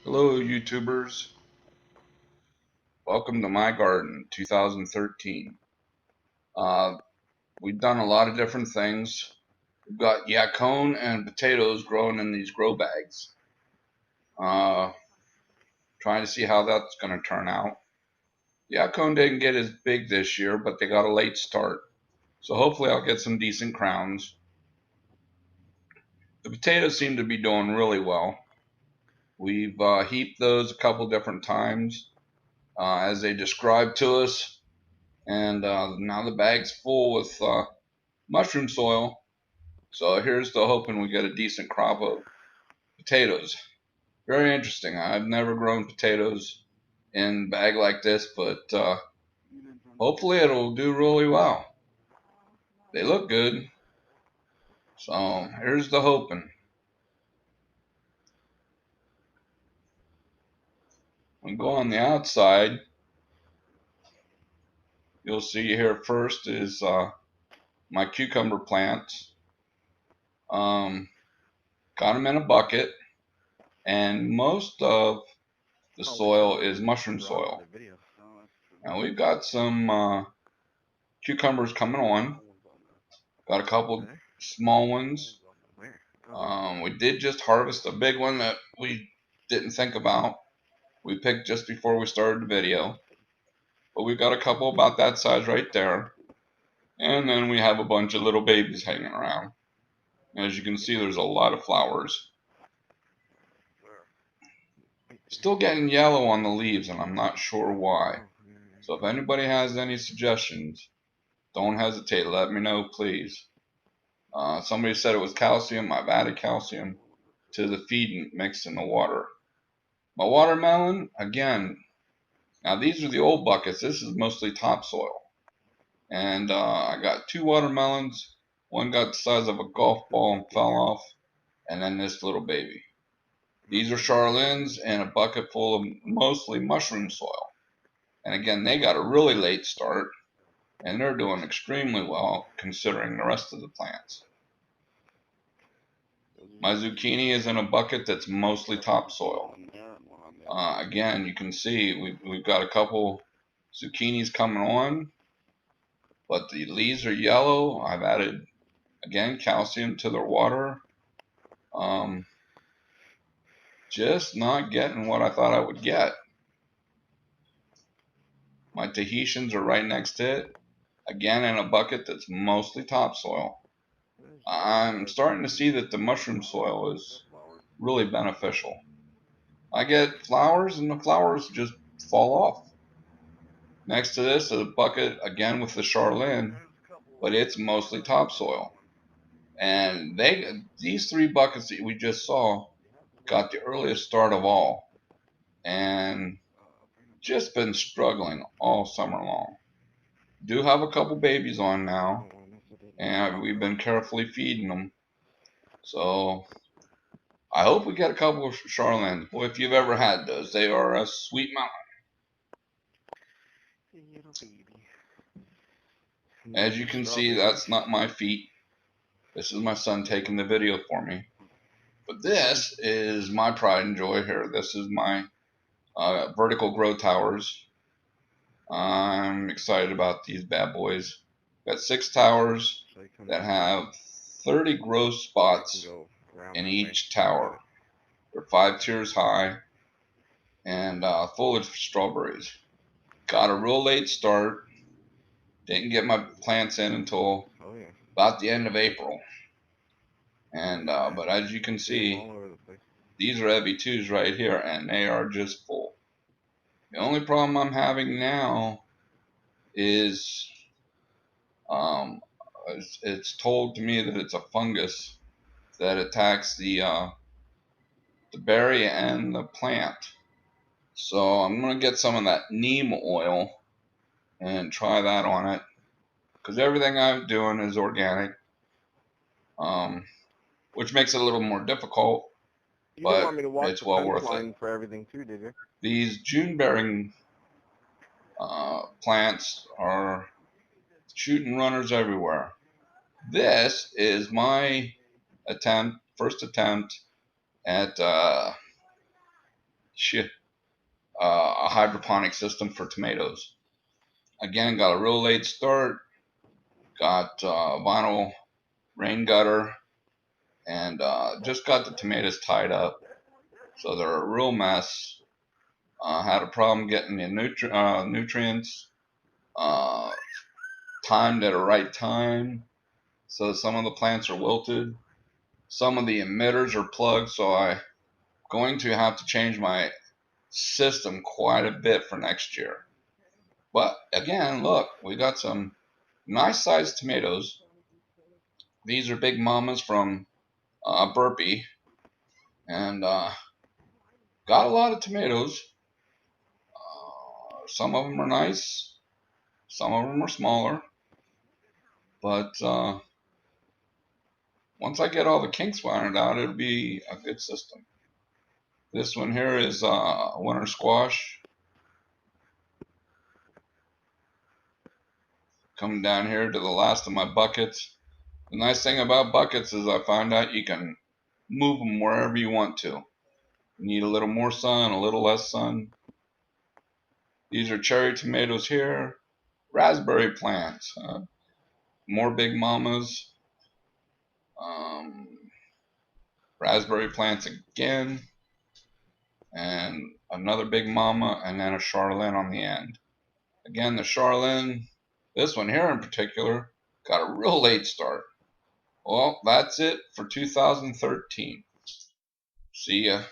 Hello YouTubers, welcome to my garden 2013. Uh, we've done a lot of different things. We've got yacon and potatoes growing in these grow bags. Uh, Trying to see how that's going to turn out. Yacon didn't get as big this year, but they got a late start. So hopefully I'll get some decent crowns. The potatoes seem to be doing really well. We've heaped those a couple different times as they described to us. And now the bag's full with mushroom soil. So here's to hoping we get a decent crop of potatoes. Very interesting. I've never grown potatoes in a bag like this, but hopefully it'll do really well. They look good. So here's the hoping. We go on the outside. You'll see here first is my cucumber plants. Um, Got them in a bucket, and most of the soil is mushroom soil. Now we've got some cucumbers coming on. Got a couple small ones. We did just harvest a big one that we didn't think about. We picked just before we started the video. But we've got a couple about that size right there. And then we have a bunch of little babies hanging around. As you can see, there's a lot of flowers. Still getting yellow on the leaves, and I'm not sure why. So if anybody has any suggestions, don't hesitate. Let me know, please. Somebody said it was calcium. I've added calcium to the feed mixed in the water. My watermelon, again, now these are the old buckets. This is mostly topsoil. And I got two watermelons. One got the size of a golf ball and fell off. And then this little baby. These are Charlins and a bucket full of mostly mushroom soil. And again, they got a really late start. And they're doing extremely well considering the rest of the plants. My zucchini is in a bucket that's mostly topsoil. Again, you can see we've got a couple zucchinis coming on, but the leaves are yellow. I've added, again, calcium to their water. Just not getting what I thought I would get. My Tahitians are right next to it, again in a bucket that's mostly topsoil. I'm starting to see that the mushroom soil is really beneficial. I get flowers and the flowers just fall off. Next to this is a bucket again with the Charlene, but it's mostly topsoil. And these three buckets that we just saw got the earliest start of all, and just been struggling all summer long. Do have a couple babies on now, and we've been carefully feeding them. So I hope we get a couple of Charlene. Boy, if you've ever had those, they are a sweet mountain. As you can see, that's not my feet. This is my son taking the video for me. But this is my pride and joy here. This is my vertical grow towers. I'm excited about these bad boys. Got 6 towers that have 30 grow spots in each tower. They're 5 tiers high and full of strawberries. Got a real late start. Didn't get my plants in until about the end of April. And but as you can see, these are heavy 2s right here, and they are just full. The only problem I'm having now is it's told to me that it's a fungus that attacks the berry and the plant. So I'm going to get some of that neem oil and try that on it, because everything I'm doing is organic, which makes it a little more difficult, but it's well worth it. For everything too, did you? These June bearing plants are shooting runners everywhere. This is my first attempt at teach you a hydroponic system for tomatoes. Again, got a real late start, got vinyl rain gutter, and just got the tomatoes tied up. So they're a real mess. Had a problem getting the nutrients timed at a right time. So some of the plants are wilted. Some of the emitters are plugged, so I'm going to have to change my system quite a bit for next year. But again, look, we got some nice sized tomatoes. These are big mamas from Burpee, and got a lot of tomatoes. Some of them are nice, some of them are smaller, but once I get all the kinks ironed out, it'll be a good system. This one here is winter squash. Coming down here to the last of my buckets. The nice thing about buckets is I found out you can move them wherever you want to. You need a little more sun, a little less sun. These are cherry tomatoes here. Raspberry plants. More big mamas. Raspberry plants again. And another big mama, and then a Charlene on the end. Again, the Charlene, this one here in particular, got a real late start. Well, that's it for 2013. See ya.